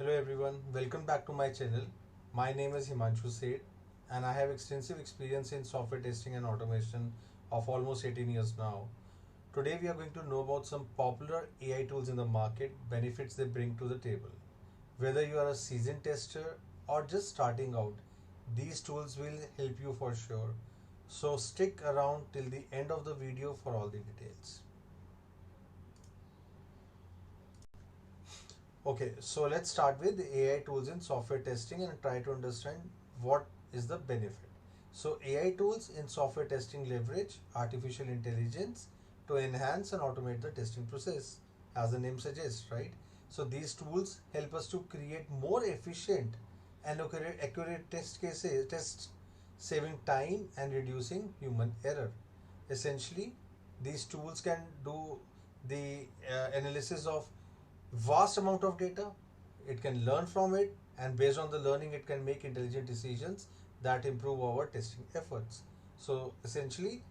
Hello everyone, welcome back to my channel. My name is Himanshu Seth and I have extensive experience in software testing and automation of almost 18 years now. Today we are going to know about some popular AI tools in the market, benefits they bring to the table. Whether you are a seasoned tester or just starting out, these tools will help you for sure. So stick around till the end of the video for all the details. Okay, so let's start with AI tools in software testing and try to understand what is the benefit. So AI tools in software testing leverage artificial intelligence to enhance and automate the testing process, as the name suggests, right? So these tools help us to create more efficient and accurate test cases, tests, saving time and reducing human error. Essentially, these tools can do the analysis of vast amount of data. It can learn from it, and based on the learning it can make intelligent decisions that improve our testing efforts. So essentially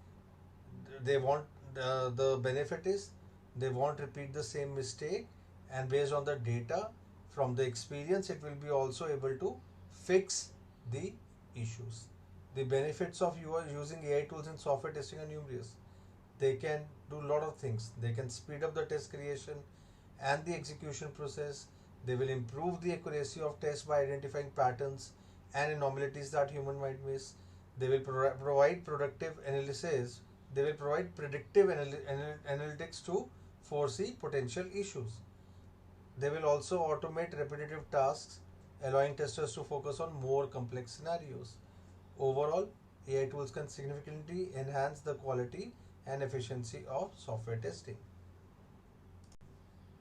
they want the benefit is they won't repeat the same mistake, and based on the data from the experience it will be also able to fix the issues. The benefits of you are using AI tools in software testing are numerous. They can do a lot of things. They can speed up the test creation and the execution process. They will improve the accuracy of tests by identifying patterns and anomalies that human might miss. They will provide productive analysis. They will provide predictive analytics to foresee potential issues. They will also automate repetitive tasks, allowing testers to focus on more complex scenarios. Overall, AI tools can significantly enhance the quality and efficiency of software testing.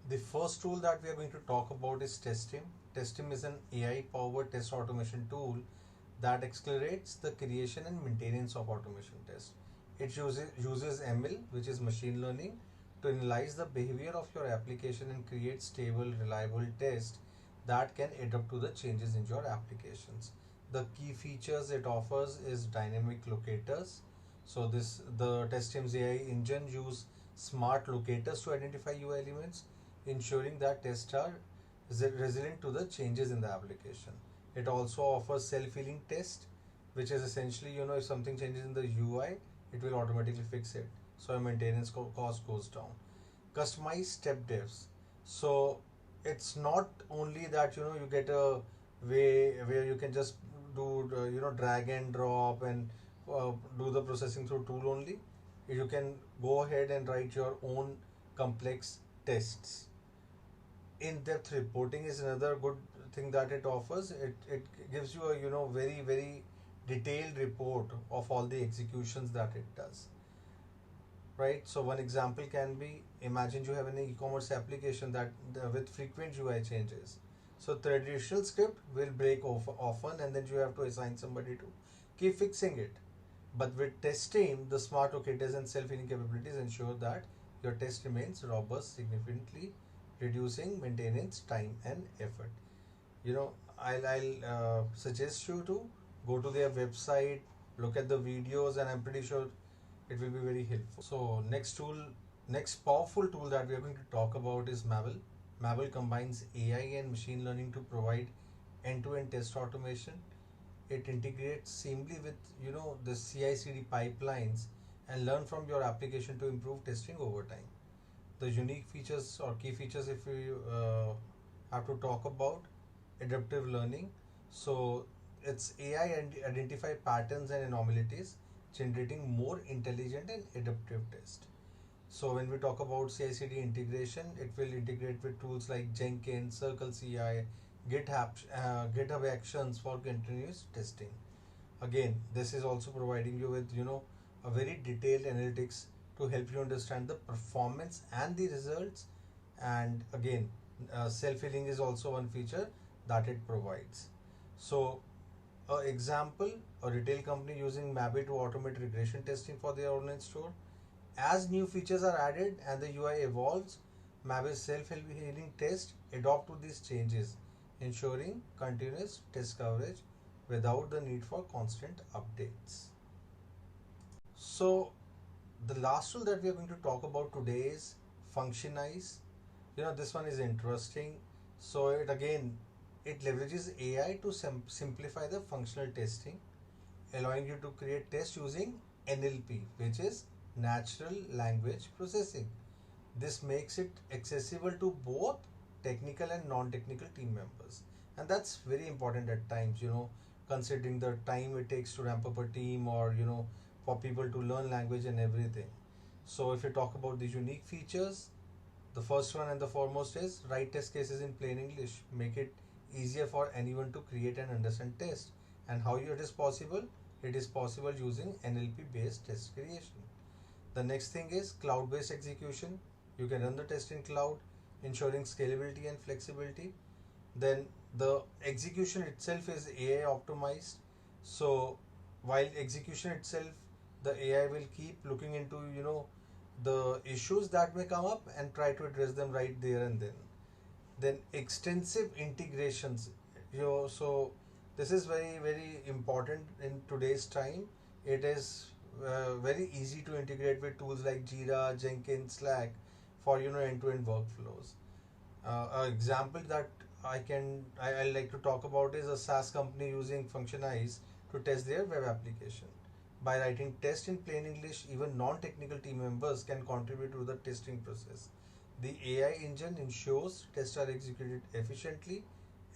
The first tool that we are going to talk about is Testim. Testim is an AI powered test automation tool that accelerates the creation and maintenance of automation tests. It uses ML, which is machine learning, to analyze the behavior of your application and create stable, reliable tests that can adapt to the changes in your applications. The key features it offers is dynamic locators. So this the Testim's AI engine use smart locators to identify UI elements, ensuring that tests are resilient to the changes in the application. It also offers self-healing test, which is essentially, if something changes in the UI, it will automatically fix it. So your maintenance cost goes down. Customized step devs. So it's not only that you get a way where you can just do drag and drop and do the processing through tool only. You can go ahead and write your own complex tests. In-depth reporting is another good thing that it offers. It gives you a very very detailed report of all the executions that it does, right? So one example can be, imagine you have an e-commerce application that with frequent UI changes. So traditional script will break off often, and then you have to assign somebody to keep fixing it. But with testing, the smart locators and self-healing capabilities ensure that your test remains robust, significantly reducing maintenance time and effort. I'll suggest you to go to their website, look at the videos, and I'm pretty sure it will be very helpful. So next powerful tool that we are going to talk about is Mavel. Mavel combines AI and machine learning to provide end-to-end test automation. It integrates seamlessly with the CI/CD pipelines and learn from your application to improve testing over time. The unique features or key features, if we have to talk about, adaptive learning. So it's AI and identify patterns and anomalies, generating more intelligent and adaptive test. So when we talk about CI/CD integration, it will integrate with tools like Jenkins, Circle CI, GitHub Actions for continuous testing. Again, this is also providing you with a very detailed analytics to help you understand the performance and the results. And again, self-healing is also one feature that it provides. So example, a retail company using Mabe to automate regression testing for their online store. As new features are added and the UI evolves, Mabe's self-healing test adopt to these changes, ensuring continuous test coverage without the need for constant updates. So the last tool that we are going to talk about today is Functionize. This one is interesting. So it again it leverages AI to simplify the functional testing, allowing you to create tests using NLP, which is natural language processing. This makes it accessible to both technical and non-technical team members. And that's very important at times, considering the time it takes to ramp up a team, or, for people to learn language and everything. So if you talk about the unique features, the first one and the foremost is write test cases in plain English. Make it easier for anyone to create and understand test. And how it is possible? It is possible using NLP based test creation. The next thing is cloud based execution. You can run the test in cloud, ensuring scalability and flexibility. Then the execution itself is AI optimized. So while execution itself, the AI will keep looking into the issues that may come up and try to address them right there and then. Then extensive integrations. So this is very very important in today's time. It is very easy to integrate with tools like Jira, Jenkins, Slack for end-to-end workflows. An example that I like to talk about is a SaaS company using Functionize to test their web application. By writing tests in plain English, even non-technical team members can contribute to the testing process. The AI engine ensures tests are executed efficiently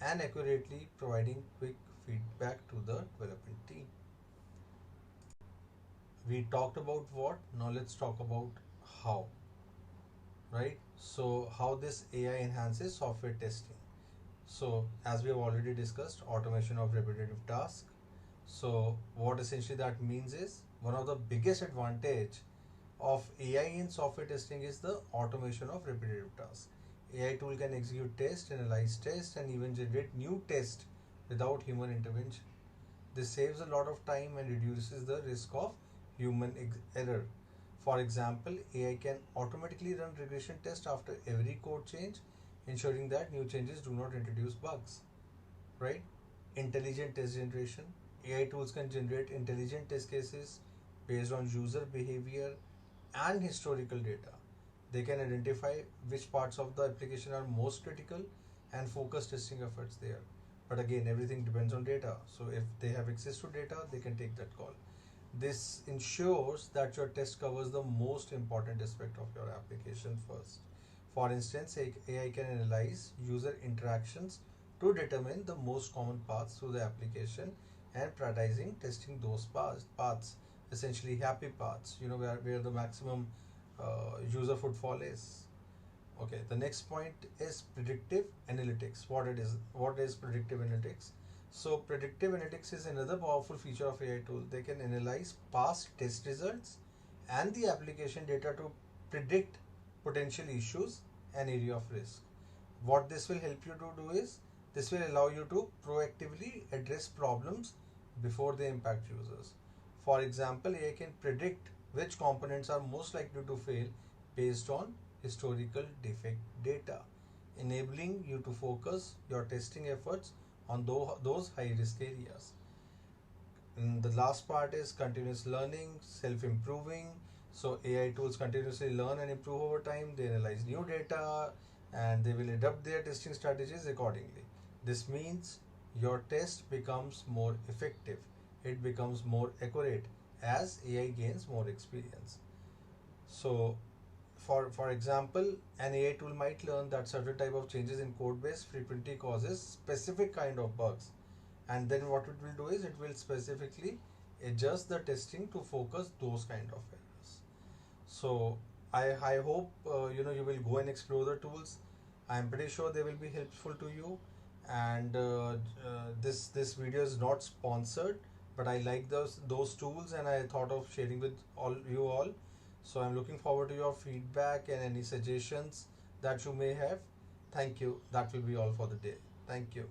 and accurately, providing quick feedback to the development team. We talked about what, now let's talk about how, right? So, how this AI enhances software testing. So, as we have already discussed, automation of repetitive tasks. So, what essentially that means is one of the biggest advantage of AI in software testing is the automation of repetitive tasks. AI tool can execute tests, analyze tests, and even generate new tests without human intervention. This saves a lot of time and reduces the risk of human error. For example, AI can automatically run regression tests after every code change, ensuring that new changes do not introduce bugs. Right? Intelligent test generation. AI tools can generate intelligent test cases based on user behavior and historical data. They can identify which parts of the application are most critical and focus testing efforts there. But again, everything depends on data. So if they have access to data, they can take that call. This ensures that your test covers the most important aspect of your application first. For instance, AI can analyze user interactions to determine the most common paths through the application and prioritizing testing those paths, essentially happy paths, where the maximum user footfall is. Okay, the next point is predictive analytics. What is predictive analytics? So predictive analytics is another powerful feature of AI tool. They can analyze past test results and the application data to predict potential issues and area of risk. What this will help you to do is this will allow you to proactively address problems before they impact users. For example, AI can predict which components are most likely to fail based on historical defect data, enabling you to focus your testing efforts on those high risk areas. And the last part is continuous learning, self improving. So, AI tools continuously learn and improve over time. They analyze new data and they will adapt their testing strategies accordingly. This means your test becomes more effective, it becomes more accurate as AI gains more experience. So, for example, an AI tool might learn that certain type of changes in code base frequently causes specific kind of bugs, and then what it will do is it will specifically adjust the testing to focus those kind of errors. So I hope you will go and explore the tools. I'm pretty sure they will be helpful to you. And this video is not sponsored, but I like those tools, and I thought of sharing with all you all. So I'm looking forward to your feedback and any suggestions that you may have. Thank you. That will be all for the day. Thank you.